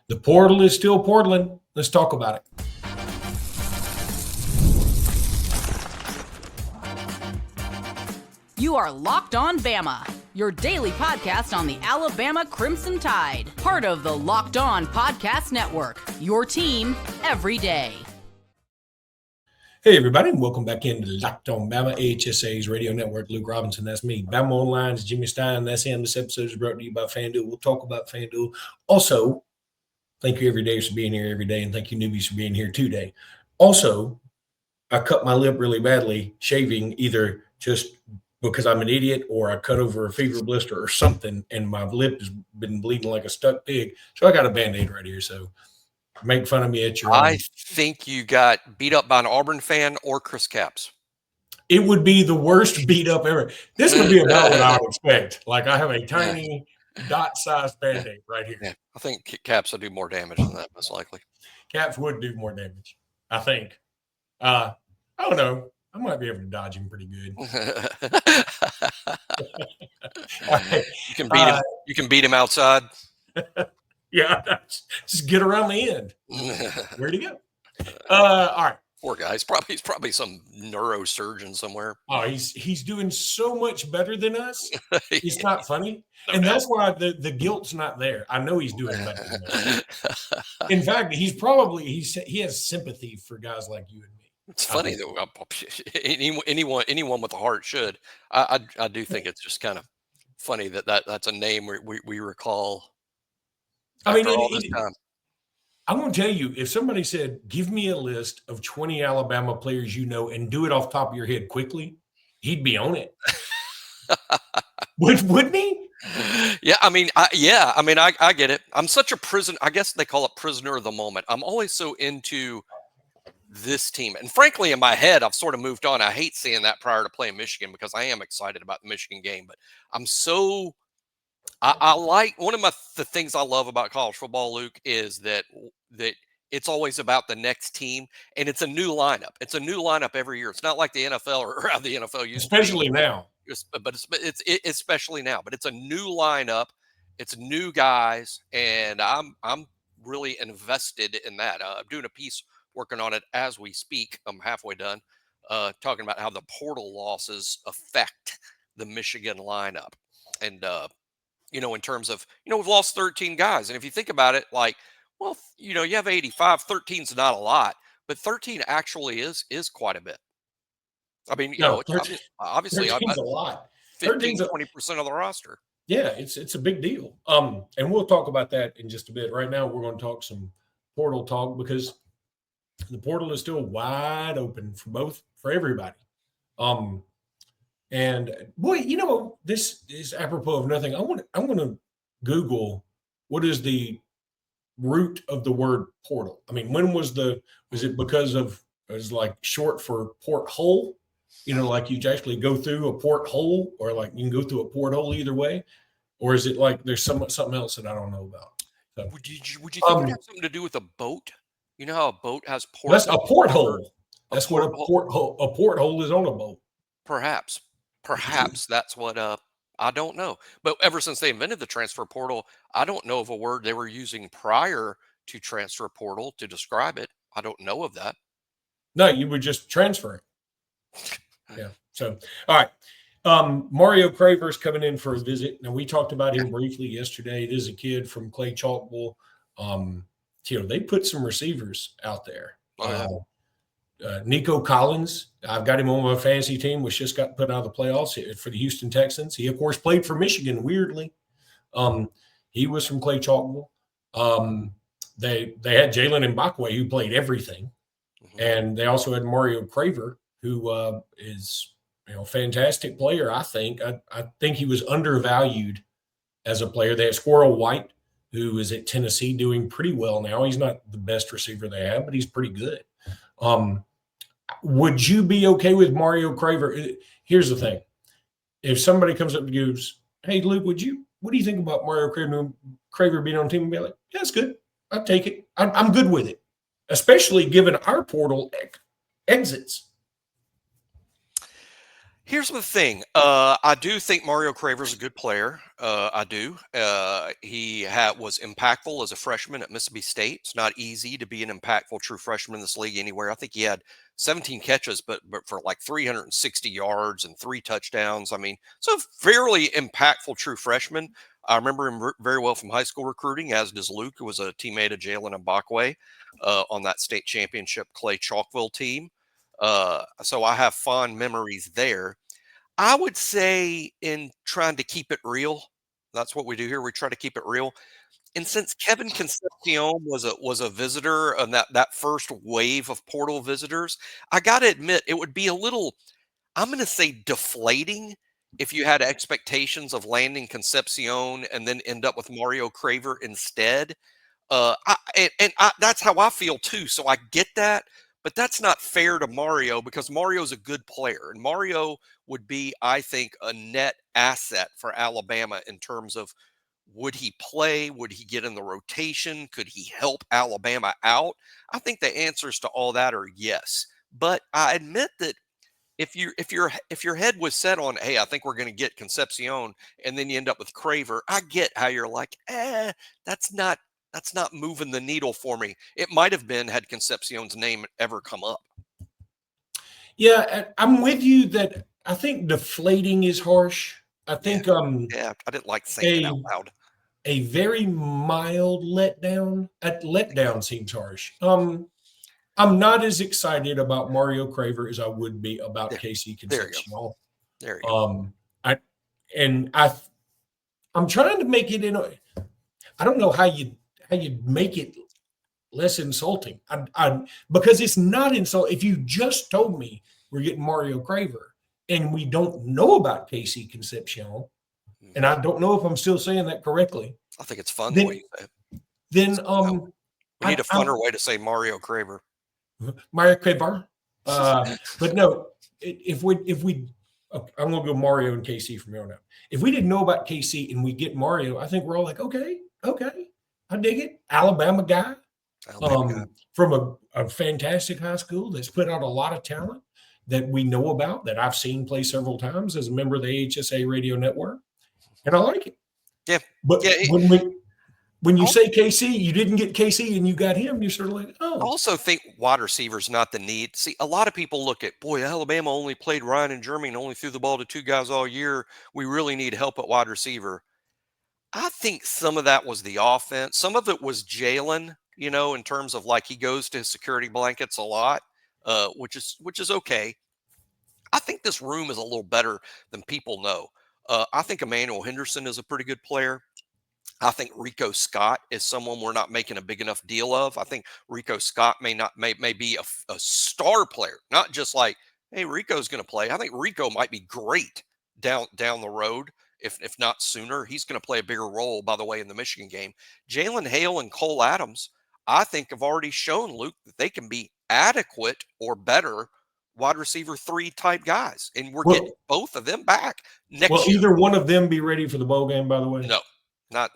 The portal is still portaling. Let's talk about it. You are Locked On Bama, your daily podcast on the Alabama Crimson Tide. Part of the Locked On Podcast Network, your team every day. Hey, everybody, and welcome back into Locked On Bama, AHSA's radio network. Luke Robinson, that's me. Bama Online is Jimmy Stein. That's him. This episode is brought to you by FanDuel. We'll talk about FanDuel. Also, thank you every day for being here every day, and thank you newbies for being here today. Also, I cut my lip really badly shaving, either just because I'm an idiot or I cut over a fever blister or something, and my lip has been bleeding like a stuck pig. So I got a Band-Aid right here. So make fun of me at your I own. think you got beat up by an Auburn fan or Chris Capps. It would be the worst beat up ever. This would be about what I would expect. Like I have a tiny dot-sized Band-Aid right here. Yeah, I think Capps will do more damage than that, most likely. Caps would do more damage, I think. I don't know. I might be able to dodge him pretty good. Right. You can beat him. You can beat him outside. Yeah, just get around the end. Where'd he go? All right. Poor guy. He's probably some neurosurgeon somewhere. Oh, he's doing so much better than us. It's Yeah. not funny. And that's why the guilt's not there. I know he's doing better than us. In fact, he has sympathy for guys like you and me. It's funny though. Anyone with a heart should. I do think it's just kind of funny that's a name we recall. I mean, all this time. I'm going to tell you, if somebody said, give me a list of 20 Alabama players you know and do it off the top of your head quickly, he'd be on it. Wouldn't he? Yeah, I mean, I get it. I'm such a prisoner. I guess they call it prisoner of the moment. I'm always so into this team. And frankly, in my head, I've sort of moved on. I hate seeing that prior to playing Michigan because I am excited about the Michigan game. But I'm so I like one of the things I love about college football, Luke, is that it's always about the next team, and it's a new lineup. It's a new lineup every year. It's not like the NFL or how the NFL used Especially to be. now. But it's especially now. But it's a new lineup. It's new guys, and I'm really invested in that. I'm doing a piece working on it as we speak. I'm halfway done, talking about how the portal losses affect the Michigan lineup, and in terms of, we've lost 13 guys. And if you think about it, like, well, you have 85, 13 is not a lot, but 13 actually is quite a bit. I mean, obviously 13's a lot. 15, 20% of the roster. Yeah, it's a big deal. And we'll talk about that in just a bit. Right now, we're going to talk some portal talk because the portal is still wide open for everybody. And boy, this is apropos of nothing. I'm going to Google what is the root of the word portal. I mean, when was it because of, it was like short for porthole? Like you actually go through a porthole, or like you can go through a porthole either way, or is it like there's something else that I don't know about? So, would you think it has something to do with a boat? You know how a boat has port? That's a porthole. That's what a porthole is on a boat. Perhaps that's what I don't know. But ever since they invented the transfer portal, I don't know of a word they were using prior to transfer portal to describe it. I don't know of that. No, you would just transfer it. Yeah. So, all right. Mario Craver's coming in for a visit. Now, we talked about him briefly yesterday. It is a kid from Clay Chalkville. They put some receivers out there. Nico Collins, I've got him on my fantasy team, which just got put out of the playoffs for the Houston Texans. He, of course, played for Michigan, weirdly. He was from Clay Chalkville. They had Jalen Mbakwe, who played everything. Mm-hmm. And they also had Mario Craver, who is a fantastic player, I think. I think he was undervalued as a player. They had Squirrel White, who is at Tennessee doing pretty well now. He's not the best receiver they have, but he's pretty good. Would you be okay with Mario Craver? Here's the thing. If somebody comes up and goes, hey, Luke, what do you think about Mario Craver being on the team? And be like, yeah, that's good. I'll take it. I'm good with it, especially given our portal exits. Here's the thing. I do think Mario Craver is a good player. I do. He was impactful as a freshman at Mississippi State. It's not easy to be an impactful true freshman in this league anywhere. I think he had 17 catches, but for like 360 yards and 3 touchdowns. I mean, so fairly impactful true freshman. I remember him very well from high school recruiting, as does Luke, who was a teammate of Jalen Mbakwe on that state championship Clay Chalkville team. So I have fond memories there. I would say in trying to keep it real, that's what we do here. We try to keep it real. And since Kevin Concepcion was a visitor on that first wave of portal visitors, I got to admit it would be a little, I'm going to say, deflating if you had expectations of landing Concepcion and then end up with Mario Craver instead. That's how I feel too. So I get that, but that's not fair to Mario because Mario's a good player, and Mario would be, I think, a net asset for Alabama in terms of would he play? Would he get in the rotation? Could he help Alabama out? I think the answers to all that are yes. But I admit that if your head was set on, hey, I think we're going to get Concepcion, and then you end up with Craver, I get how you're like, that's not moving the needle for me. It might have been had Concepcion's name ever come up. Yeah, I'm with you that I think deflating is harsh. I think I didn't like saying it out loud. A very mild letdown. Letdown seems harsh. I'm not as excited about Mario Craver as I would be about Casey Concepcion. There you go. I'm trying to make it I don't know how you make it less insulting. Because it's not insulting. If you just told me we're getting Mario Craver and we don't know about Casey Concepcion, and I don't know if I'm still saying that correctly. I think it's fun the way you say it. Then we need a funner way to say Mario Craver. Mario Craver. But no, if we I'm gonna go Mario and KC from here on out. If we didn't know about KC and we get Mario, I think we're all like, okay, I dig it. Alabama guy. From a fantastic high school that's put out a lot of talent that we know about, that I've seen play several times as a member of the AHSA radio network. And I like it. Yeah. But when you say KC, you didn't get KC and you got him, you're sort of like, oh. I also think wide receiver's not the need. See, a lot of people look at, boy, Alabama only played Ryan and Jeremy and only threw the ball to 2 guys all year. We really need help at wide receiver. I think some of that was the offense. Some of it was Jalen, in terms of like he goes to his security blankets a lot, which is okay. I think this room is a little better than people know. I think Emmanuel Henderson is a pretty good player. I think Rico Scott is someone we're not making a big enough deal of. I think Rico Scott may be a star player, not just like, hey, Rico's going to play. I think Rico might be great down the road, if not sooner. He's going to play a bigger role, by the way, in the Michigan game. Jalen Hale and Cole Adams, I think, have already shown, Luke, that they can be adequate or better wide receiver 3 type guys, and we're getting both of them back next year. Will either one of them be ready for the bowl game, by the way? No. Not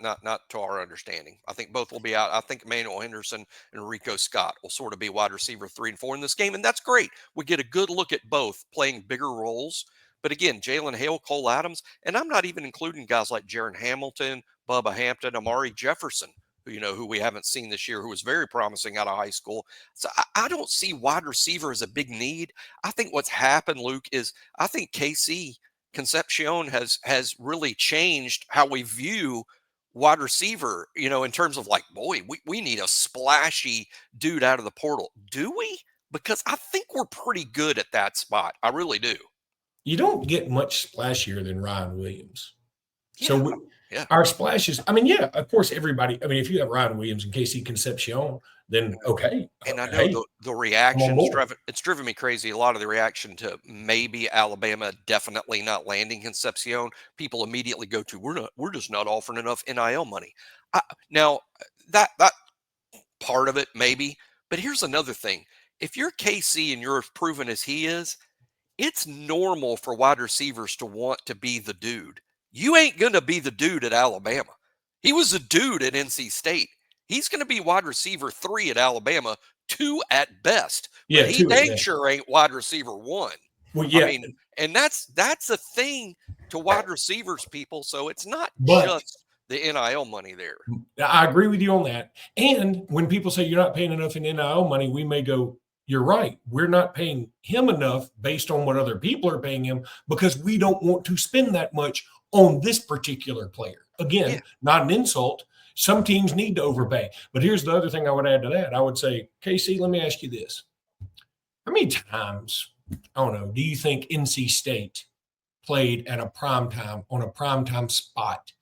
to our understanding. I think both will be out. I think Emmanuel Henderson and Rico Scott will sort of be wide receiver 3 and 4 in this game, and that's great. We get a good look at both playing bigger roles. But again, Jalen Hale, Cole Adams, and I'm not even including guys like Jaron Hamilton, Bubba Hampton, Amari Jefferson, who we haven't seen this year, who was very promising out of high school. So I don't see wide receiver as a big need. I think what's happened, Luke, is I think KC Concepcion has really changed how we view wide receiver, in terms of like, boy, we need a splashy dude out of the portal. Do we? Because I think we're pretty good at that spot. I really do. You don't get much splashier than Ryan Williams. Yeah. So our splashes, of course, everybody, if you have Ryan Williams and KC Concepcion, then okay. And I know the reaction, it's driven me crazy. A lot of the reaction to maybe Alabama definitely not landing Concepcion, people immediately go to, we're just not offering enough NIL money. Now, that part of it, maybe. But here's another thing. If you're KC and you're as proven as he is, it's normal for wide receivers to want to be the dude. You ain't going to be the dude at Alabama. He was a dude at NC State. He's going to be wide receiver 3 at Alabama, 2 at best. Yeah, but he dang sure ain't wide receiver 1. Well, yeah. And that's a thing to wide receivers, people. So it's not But just the NIL money there. I agree with you on that. And when people say you're not paying enough in NIL money, we may go, you're right. We're not paying him enough based on what other people are paying him because we don't want to spend that much on this particular player. Again, not an insult. Some teams need to overpay. But here's the other thing I would add to that. I would say, KC, let me ask you this. How many times, I don't know, do you think NC State played at a prime time on a primetime spot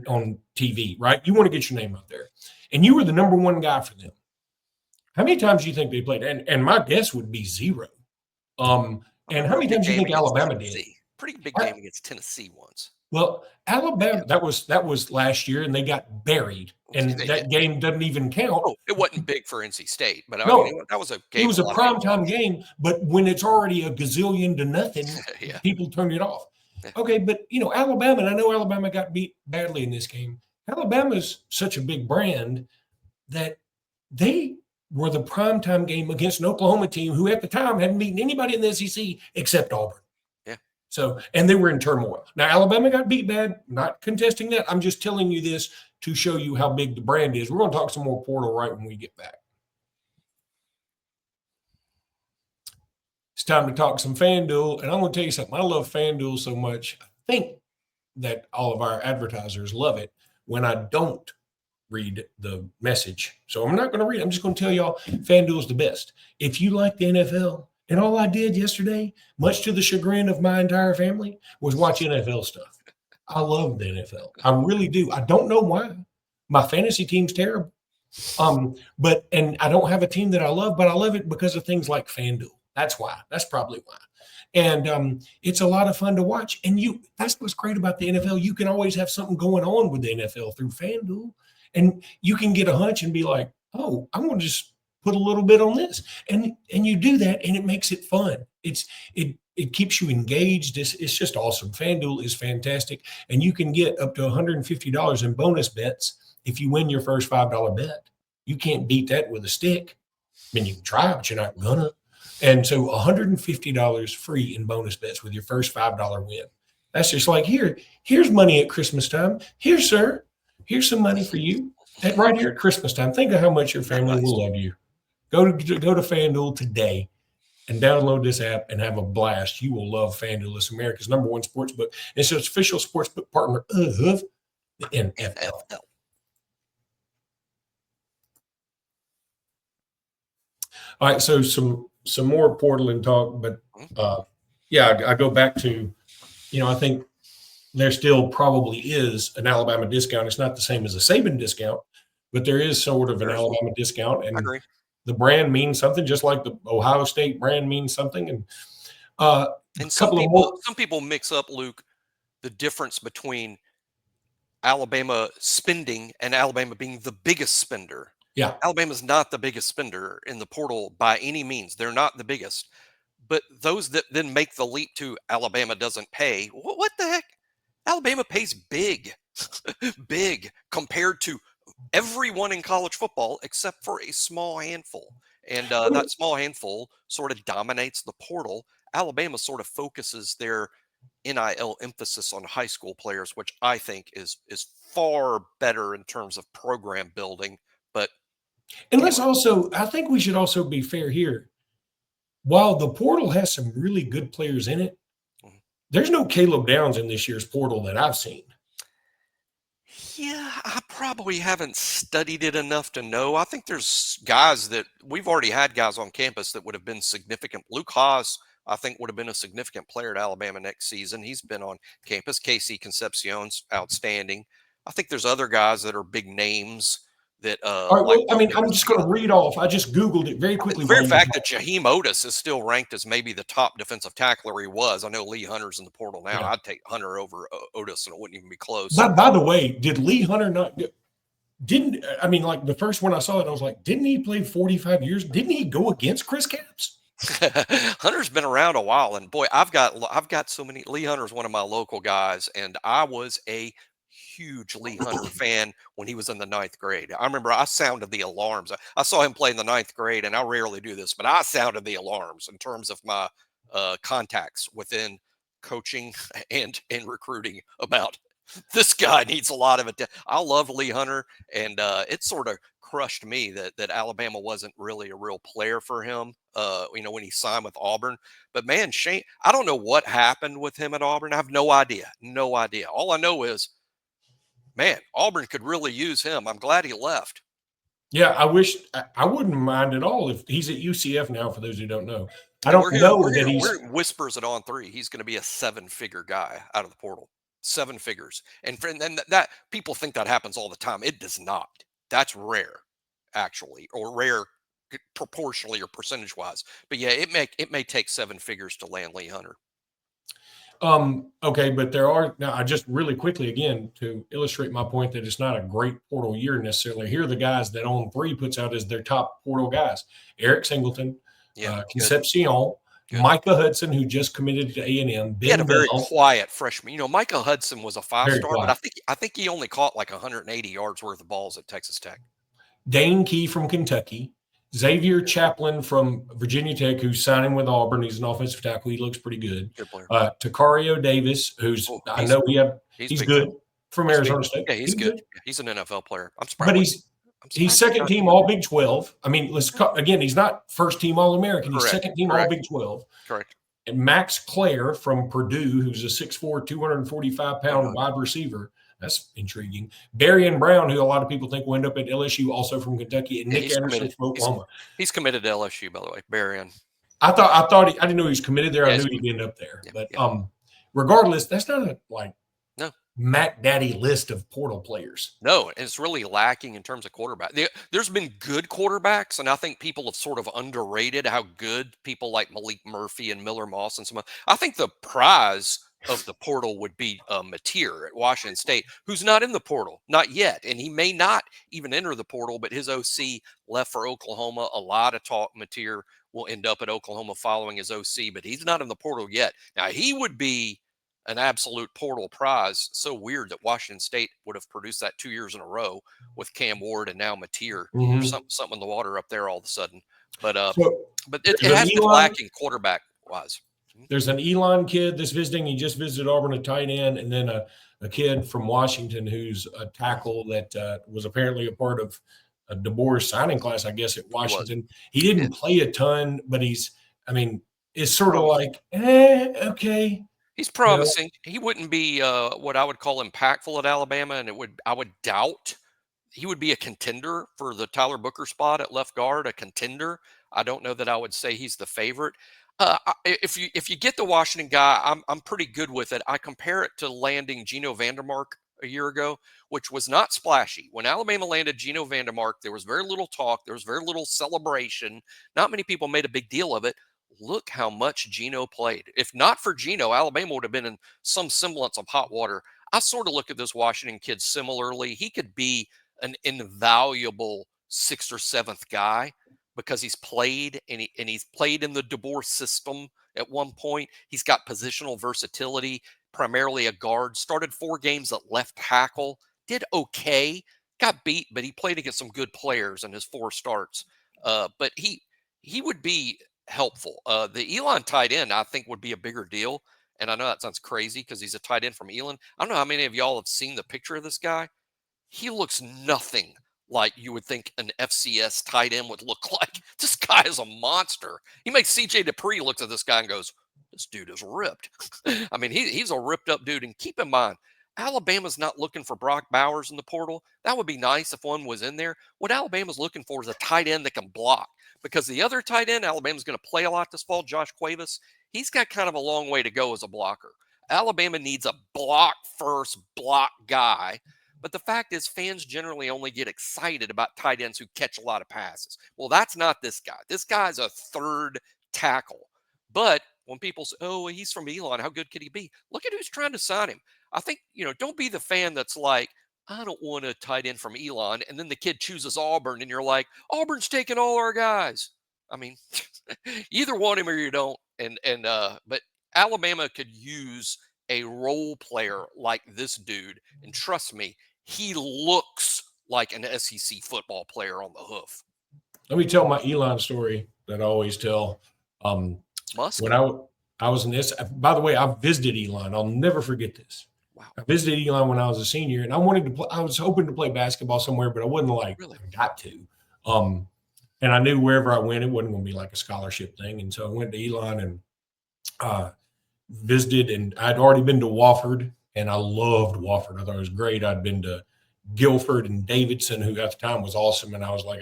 on TV, right? You want to get your name out there. And you were the number one guy for them. How many times do you think they played? And my guess would be 0. And how many times do you think Alabama did? Pretty big game against Tennessee once. Well, Alabama, that was last year, and they got buried. And that game doesn't even count. Oh, it wasn't big for NC State, but No, I mean, that was a game. It was a primetime game, but when it's already a gazillion to nothing, people turn it off. Okay, but, Alabama, and I know Alabama got beat badly in this game. Alabama's such a big brand that they were the primetime game against an Oklahoma team who at the time hadn't beaten anybody in the SEC except Auburn. Yeah. So, and they were in turmoil. Now, Alabama got beat bad, not contesting that. I'm just telling you this to show you how big the brand is. We're going to talk some more portal right when we get back. It's time to talk some FanDuel, and I'm going to tell you something. I love FanDuel so much. I think that all of our advertisers love it when I don't read the message. So I'm not going to read it. I'm just going to tell y'all FanDuel is the best. If you like the NFL, and all I did yesterday, much to the chagrin of my entire family, was watch NFL stuff. I love the NFL. I really do. I don't know why. My fantasy team's terrible. And I don't have a team that I love, but I love it because of things like FanDuel. That's why. That's probably why. And it's a lot of fun to watch. And that's what's great about the NFL. You can always have something going on with the NFL through FanDuel. And you can get a hunch and be like, oh, I'm going to just put a little bit on this. And you do that, and it makes it fun. It keeps you engaged. It's just awesome. FanDuel is fantastic. And you can get up to $150 in bonus bets if you win your first $5 bet. You can't beat that with a stick. I mean, you can try, but you're not going to. And so $150 free in bonus bets with your first $5 win. That's just like, here's money at Christmas time. Here, sir. Here's some money for you right here at Christmas time. Think of how much your family will love you. Go to FanDuel today and download this app and have a blast. You will love FanDuel. It's America's #1 sports book. It's an official sports book partner of the NFL. All right, so some more portaling talk, but I go back to, I think there still probably is an Alabama discount. It's not the same as a Saban discount, but there is sort of an Alabama discount, and the brand means something, just like the Ohio State brand means something. And some people mix up, Luke, the difference between Alabama spending and Alabama being the biggest spender. Yeah, Alabama's not the biggest spender in the portal by any means. They're not the biggest. But those that then make the leap to Alabama doesn't pay, what the heck? Alabama pays big, big compared to everyone in college football except for a small handful. And that small handful sort of dominates the portal. Alabama sort of focuses their NIL emphasis on high school players, which I think is far better in terms of program building. But I think we should also be fair here. While the portal has some really good players in it, there's no Caleb Downs in this year's portal that I've seen. Yeah, I probably haven't studied it enough to know. I think there's guys that we've already had guys on campus that would have been significant. Luke Haas, I think, would have been a significant player at Alabama next season. He's been on campus. Casey Concepcion's outstanding. I think there's other guys that are big names that all right, I'm just going to read off. I just Googled it very quickly. The very fact that Jaheim Otis is still ranked as maybe the top defensive tackler he was. I know Lee Hunter's in the portal now. I'd take Hunter over Otis, and it wouldn't even be close. By the way, did Lee Hunter not – the first one I saw it, I was like, didn't he play 45 years? Didn't he go against Chris Capps? Hunter's been around a while, and boy, I've got so many. Lee Hunter's one of my local guys, and I was a huge Lee Hunter fan when he was in the 9th grade. I remember I sounded the alarms. I saw him play in the 9th grade, and I rarely do this, but I sounded the alarms in terms of my contacts within coaching and recruiting about this guy needs a lot of it. I love Lee Hunter, and it sort of crushed me that Alabama wasn't really a real player for him, when he signed with Auburn. But man, Shane, I don't know what happened with him at Auburn. I have no idea. No idea. All I know is, man, Auburn could really use him. I'm glad he left. Yeah, I wouldn't mind at all if he's at UCF now, for those who don't know. I And don't know that he's we're whispers at On Three. He's going to be a 7-figure guy out of the portal. 7 figures. And that people think that happens all the time. It does not. That's rare, actually, or rare proportionally or percentage wise. But yeah, it may take 7 figures to land Lee Hunter. Okay, but there are now. I just really quickly again to illustrate my point that it's not a great portal year necessarily. Here are the guys that On Three puts out as their top portal guys: Eric Singleton, Concepcion, Micah Hudson, who just committed to A&M. He had a very quiet freshman. Micah Hudson was a 5-star, but I think he only caught like 180 yards worth of balls at Texas Tech. Dane Key from Kentucky. Xavier Chaplin from Virginia Tech, who's signing with Auburn. He's an offensive tackle. He looks pretty good. Good player. Takario Davis, who's he's good from Arizona State. Yeah, he's good. Yeah, he's an NFL player. I'm surprised. But he's second team All Big 12. I mean, he's not first team All American. He's second team All Big 12. Correct. And Max Clare from Purdue, who's a 6'4", 245-pound wide receiver. That's intriguing. Berrien Brown, who a lot of people think will end up at LSU, also from Kentucky, and Nick Anderson from Oklahoma. He's committed to LSU, by the way. Berrien. I didn't know he was committed there. I knew he'd end up there. Yeah, but regardless, that's not a Mac Daddy list of portal players. No, and it's really lacking in terms of quarterback. There's been good quarterbacks, and I think people have sort of underrated how good people like Malik Murphy and Miller Moss and some. I think the prize of the portal would be Mateer at Washington State, who's not in the portal, not yet. And he may not even enter the portal, but his OC left for Oklahoma. A lot of talk Mateer will end up at Oklahoma following his OC, but he's not in the portal yet. Now, he would be an absolute portal prize. So weird that Washington State would have produced that 2 years in a row with Cam Ward and now Mateer. There's something in the water up there all of a sudden. But it has been lacking quarterback-wise. There's an Elon kid that's visiting. He just visited Auburn, a tight end, and then a kid from Washington who's a tackle that was apparently a part of a DeBoer's signing class, I guess, at Washington. He didn't play a ton, but it's sort of like, okay. He's promising. He wouldn't be what I would call impactful at Alabama, and I would doubt he would be a contender for the Tyler Booker spot at left guard, a contender. I don't know that I would say he's the favorite. If you get the Washington guy, I'm pretty good with it. I compare it to landing Geno Vandermark a year ago, which was not splashy. When Alabama landed Geno Vandermark, there was very little talk. There was very little celebration. Not many people made a big deal of it. Look how much Geno played. If not for Geno, Alabama would have been in some semblance of hot water. I sort of look at this Washington kid similarly. He could be an invaluable 6th or 7th guy because he's played and he's played in the DeBoer system at one point. He's got positional versatility, primarily a guard. Started 4 games at left tackle. Did okay. Got beat, but he played against some good players in his 4 starts. But he would be helpful. The Elon tight end, I think, would be a bigger deal. And I know that sounds crazy because he's a tight end from Elon. I don't know how many of y'all have seen the picture of this guy. He looks nothing like you would think an FCS tight end would look like. This guy is a monster. He makes CJ Dupree looks at this guy and goes, this dude is ripped. I mean, he's a ripped up dude. And keep in mind, Alabama's not looking for Brock Bowers in the portal. That would be nice if one was in there. What Alabama's looking for is a tight end that can block. Because the other tight end Alabama's going to play a lot this fall, Josh Cuevas, he's got kind of a long way to go as a blocker. Alabama needs a block-first block guy. But the fact is, fans generally only get excited about tight ends who catch a lot of passes. Well, that's not this guy. This guy's a 3rd tackle. But when people say, oh, he's from Elon, how good could he be? Look at who's trying to sign him. I think, don't be the fan that's like, I don't want a tight end from Elon. And then the kid chooses Auburn and you're like, Auburn's taking all our guys. I mean, you either want him or you don't. But Alabama could use a role player like this dude. And trust me, he looks like an SEC football player on the hoof. Let me tell my Elon story that I always tell. Musk? I was in this. By the way, I visited Elon. I'll never forget this. Wow. I visited Elon when I was a senior, and I wanted to play. I was hoping to play basketball somewhere, but I wasn't like, Really? I got to. And I knew wherever I went, it wasn't going to be like a scholarship thing. And so I went to Elon and visited, and I'd already been to Wofford, and I loved Wofford. I thought it was great. I'd been to Guilford and Davidson, who at the time was awesome. And I was like,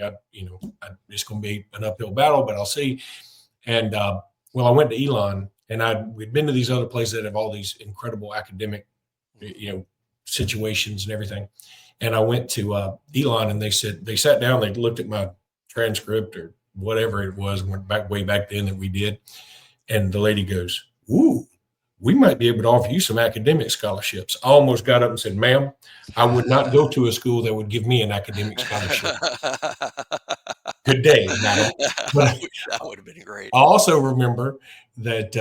it's going to be an uphill battle, but I'll see. And well, I went to Elon, and we'd been to these other places that have all these incredible academic, situations and everything. And I went to Elon, and they sat down, they looked at my transcript or whatever it was, went back way back then that we did. And the lady goes, "Ooh, we might be able to offer you some academic scholarships." I almost got up and said, "Ma'am, I would not go to a school that would give me an academic scholarship." Good day, madam. But That would have been great. I also remember that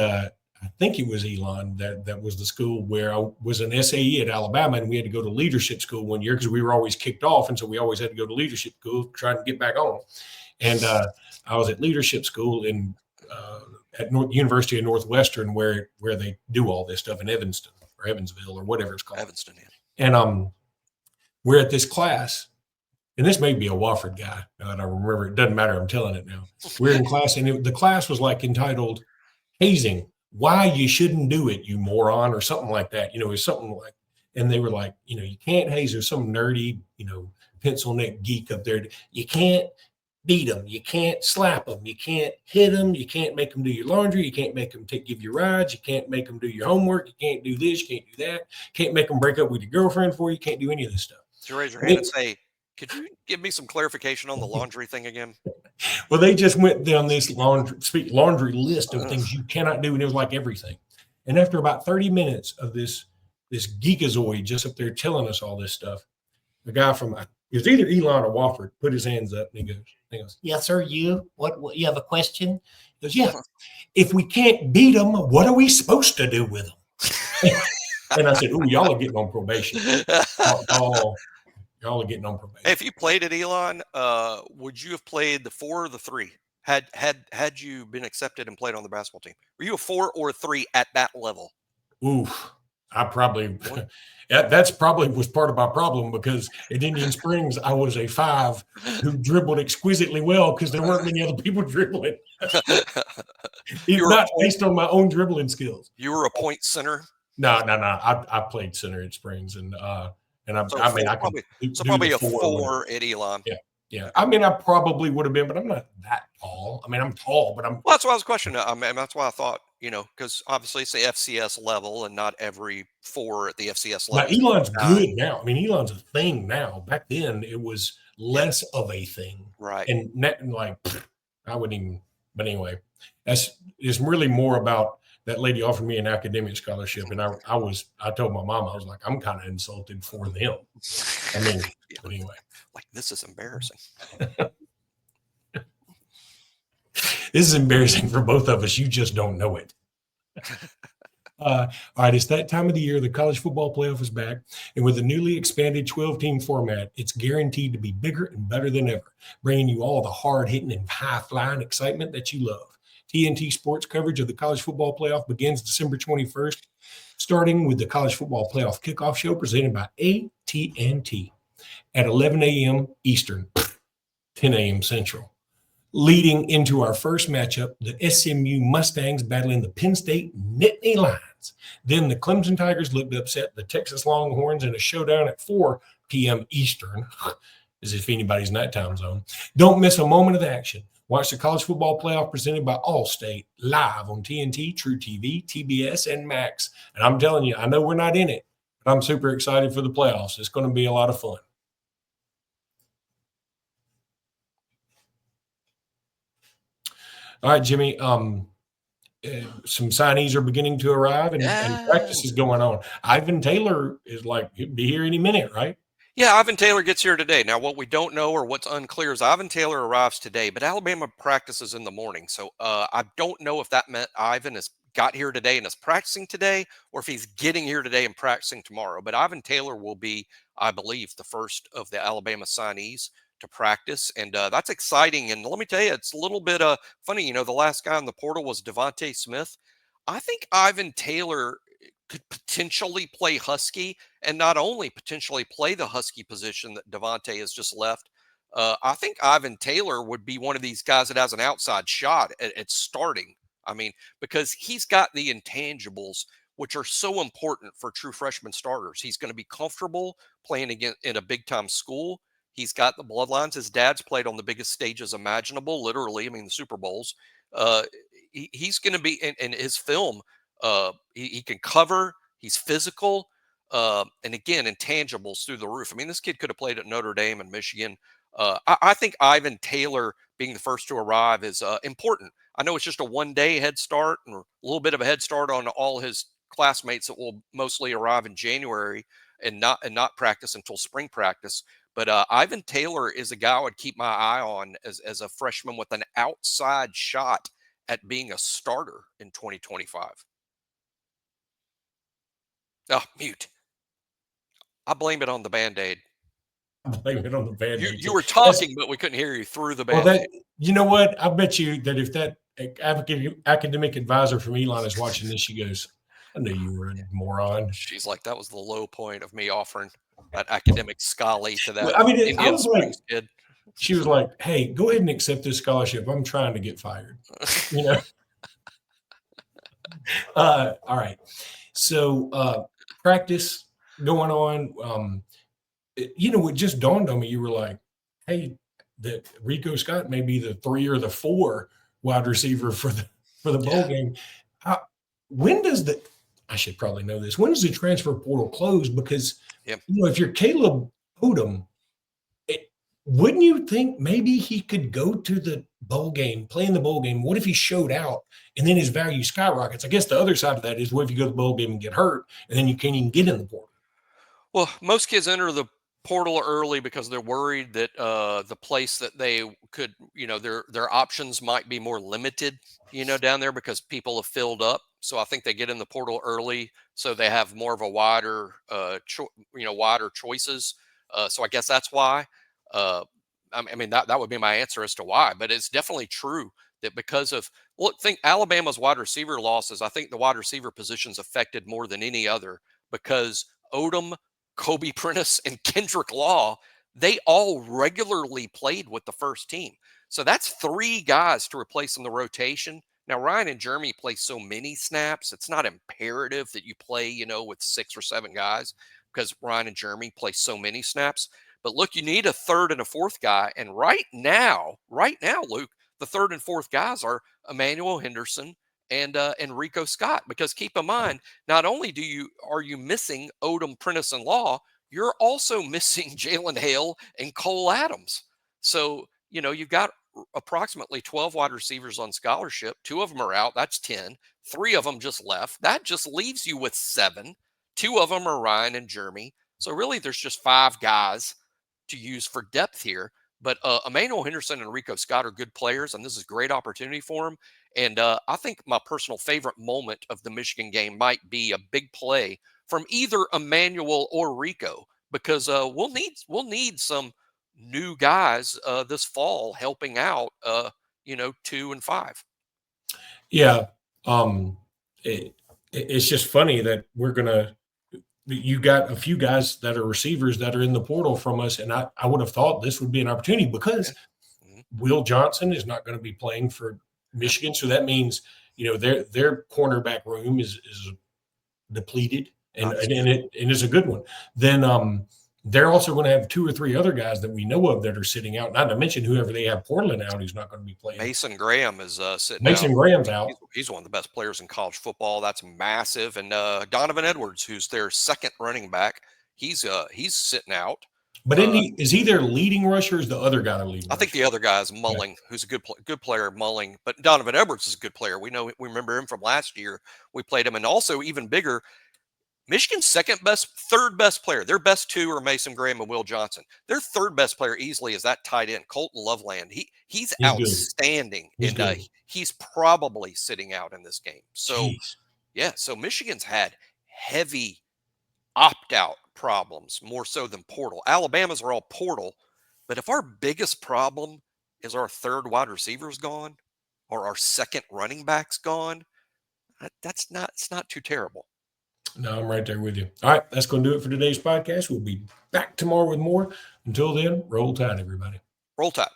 I think it was Elon that was the school where I was an SAE at Alabama, and we had to go to leadership school one year because we were always kicked off, and so we always had to go to leadership school trying to get back on. And I was at leadership school at University of Northwestern, where they do all this stuff in Evanston or Evansville or whatever it's called. Evanston, yeah. And we're at this class, and this may be a Wofford guy. Now that I remember, it doesn't matter. I'm telling it now. We're in class, and the class was like entitled "Hazing: Why You Shouldn't Do It, You Moron," or something like that. It's something like, and they were like, you can't haze. There's some nerdy, pencil neck geek up there. You can't beat them. You can't slap them. You can't hit them. You can't make them do your laundry. You can't make them give you rides. You can't make them do your homework. You can't do this. You can't do that. Can't make them break up with your girlfriend for you. You can't do any of this stuff. Did you raise your hand and say, "Could you give me some clarification on the laundry thing again?" Well, they just went down this laundry list of things you cannot do, and it was like everything. And after about 30 minutes of this geekazoid just up there telling us all this stuff, the guy from it was either Elon or Wofford put his hands up, and he goes, "Yes, sir. What you have a question?" He goes, "Yeah. If we can't beat them, what are we supposed to do with them?" And I said, "Ooh, y'all are getting on probation. Y'all are getting on probation." Hey, if you played at Elon, would you have played the 4 or the 3? Had you been accepted and played on the basketball team? Were you a 4 or a 3 at that level? Oof. I probably that's probably was part of my problem, because at Indian Springs I was a 5 who dribbled exquisitely well because there weren't many other people dribbling. It's not based on my own dribbling skills. You were a point center? No. I played center at Springs, and probably a 4 at Elon. Yeah. I mean, I probably would have been, but I'm not that tall. I mean, I'm tall, but Well, that's why I was questioning. I mean, that's why I thought, because obviously it's the FCS level, and not every 4 at the FCS level. But Elon's good now. I mean, Elon's a thing now. Back then, it was less of a thing, right? And I wouldn't even. But anyway, it's really more about that lady offered me an academic scholarship, and I told my mom, I was like, I'm kind of insulted for them. I mean, but anyway. Like, this is embarrassing. This is embarrassing for both of us. You just don't know it. All right, it's that time of the year. The college football playoff is back, and with the newly expanded 12-team format, it's guaranteed to be bigger and better than ever, bringing you all the hard-hitting and high-flying excitement that you love. TNT Sports coverage of the college football playoff begins December 21st, starting with the college football playoff kickoff show presented by AT&T at 11 a.m. Eastern, 10 a.m. Central. Leading into our first matchup, the SMU Mustangs battling the Penn State Nittany Lions. Then the Clemson Tigers looked to upset the Texas Longhorns in a showdown at 4 p.m. Eastern, as if anybody's in that time zone. Don't miss a moment of the action. Watch the college football playoff presented by Allstate live on TNT, True TV, TBS, and Max. And I'm telling you, I know we're not in it, but I'm super excited for the playoffs. It's going to be a lot of fun. All right, Jimmy, some signees are beginning to arrive, and practice is going on. Ivan Taylor is he'll be here any minute, right? Yeah, Ivan Taylor gets here today. Now, what we don't know, or what's unclear, is Ivan Taylor arrives today, but Alabama practices in the morning. So I don't know if that meant Ivan has got here today and is practicing today, or if he's getting here today and practicing tomorrow. But Ivan Taylor will be, I believe, the first of the Alabama signees to practice, and that's exciting. And let me tell you, it's a little bit funny. The last guy on the portal was Devontae Smith. I think Ivan Taylor could potentially play Husky, and not only potentially play the Husky position that Devontae has just left. I think Ivan Taylor would be one of these guys that has an outside shot at starting. I mean, because he's got the intangibles, which are so important for true freshman starters. He's going to be comfortable playing again in a big time school. He's got the bloodlines. His dad's played on the biggest stages imaginable, literally. I mean, the Super Bowls. Uh, he's going to be in his film. He can cover. He's physical. And again, intangibles through the roof. I mean, this kid could have played at Notre Dame and Michigan. I think Ivan Taylor being the first to arrive is important. I know it's just a 1 day head start and a little bit of a head start on all his classmates that will mostly arrive in January and not practice until spring practice. But Ivan Taylor is a guy I would keep my eye on as a freshman with an outside shot at being a starter in 2025. Oh, mute. I blame it on the Band-Aid. I blame it on the Band-Aid. You were talking, but we couldn't hear you through the Well, Band-Aid. you know what? I bet you that if that academic advisor from Elon is watching this, she goes, I knew you were a moron. She's like, that was the low point of me offering that academic scholarly to that I mean, I Indian was like, Springs kid. she was like, hey, go ahead and accept this scholarship. I'm trying to get fired. You know? All right. So practice going on. It just dawned on me. You were like, hey, that Rico Scott may be the 3 or the 4 wide receiver for the bowl game. When does I should probably know this. When does the transfer portal close? Because if you're Caleb Odom, wouldn't you think maybe he could go to the bowl game, play in the bowl game? What if he showed out and then his value skyrockets? I guess the other side of that is what if you go to the bowl game and get hurt and then you can't even get in the portal? Well, most kids enter the portal early because they're worried that the place that they could, their options might be more limited, down there because people have filled up. So I think they get in the portal early so they have more of a wider, wider choices. So I guess that's why. I mean, that would be my answer as to why. But it's definitely true that because of think Alabama's wide receiver losses. I think the wide receiver position's affected more than any other because Odom, Kobe Prentice, and Kendrick Law, they all regularly played with the first team. So that's 3 guys to replace in the rotation. Now, Ryan and Jeremy play so many snaps. It's not imperative that you play, with 6 or 7 guys because Ryan and Jeremy play so many snaps. But look, you need a 3rd and a 4th guy. And right now, Luke, the 3rd and 4th guys are Emmanuel Henderson and Rico Scott. Because keep in mind, not only are you missing Odom, Prentice, and Law, you're also missing Jalen Hale and Cole Adams. So, you've got approximately 12 wide receivers on scholarship. 2 of them are out. That's 10. 3 of them just left. That just leaves you with 7. 2 of them are Ryan and Jeremy. So really, there's just 5 guys to use for depth here. But Emmanuel Henderson and Rico Scott are good players, and this is a great opportunity for them. And I think my personal favorite moment of the Michigan game might be a big play from either Emmanuel or Rico, because we'll need some new guys this fall helping out. 2 and 5. Yeah, it's just funny that you got a few guys that are receivers that are in the portal from us, and I would have thought this would be an opportunity because Will Johnson is not going to be playing for Michigan, so that means their cornerback room is depleted, and it's a good one. Then they're also going to have 2 or 3 other guys that we know of that are sitting out. Not to mention whoever they have Portland out, who's not going to be playing. Mason Graham is sitting. Mason Graham's out. He's one of the best players in college football. That's massive. And Donovan Edwards, who's their 2nd running back, he's sitting out. But is he their leading rusher or is the other guy the leading rusher? I think the other guy is Mulling, who's a good player, Mulling. But Donovan Edwards is a good player. We remember him from last year. We played him. And also, even bigger, Michigan's 3rd best player. Their best 2 are Mason Graham and Will Johnson. Their 3rd best player easily is that tight end, Colton Loveland. He's outstanding. He's probably sitting out in this game. So, so Michigan's had heavy opt-out problems, more so than portal. Alabama's are all portal. But if our biggest problem is our 3rd wide receiver's gone or our 2nd running back's gone, it's not too terrible. No, I'm right there with you. All right, that's going to do it for today's podcast. We'll be back tomorrow with more. Until then, roll tide, everybody. Roll Tide.